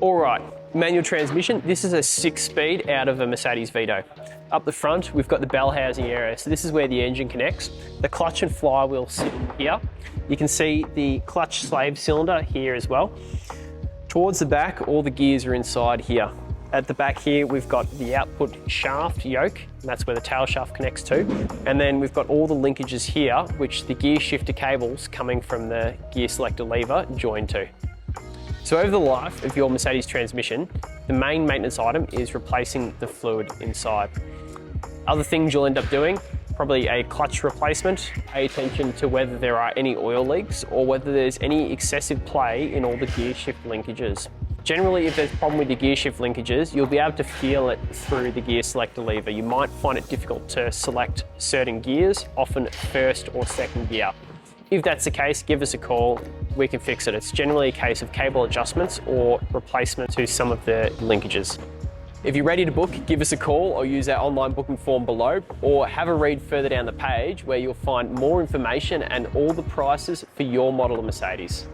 All right, manual transmission. This is a 6-speed out of a Mercedes Vito. Up the front, we've got the bell housing area. So this is where the engine connects. The clutch and flywheel sit here. You can see the clutch slave cylinder here as well. Towards the back, all the gears are inside here. At the back here, we've got the output shaft yoke, and that's where the tail shaft connects to. And then we've got all the linkages here, which the gear shifter cables coming from the gear selector lever join to. So over the life of your Mercedes transmission, the main maintenance item is replacing the fluid inside. Other things you'll end up doing, probably a clutch replacement. Pay attention to whether there are any oil leaks or whether there's any excessive play in all the gear shift linkages. Generally, if there's a problem with your gear shift linkages, you'll be able to feel it through the gear selector lever. You might find it difficult to select certain gears, often first or second gear. If that's the case, give us a call, we can fix it. It's generally a case of cable adjustments or replacement to some of the linkages. If you're ready to book, give us a call or use our online booking form below, or have a read further down the page where you'll find more information and all the prices for your model of Mercedes.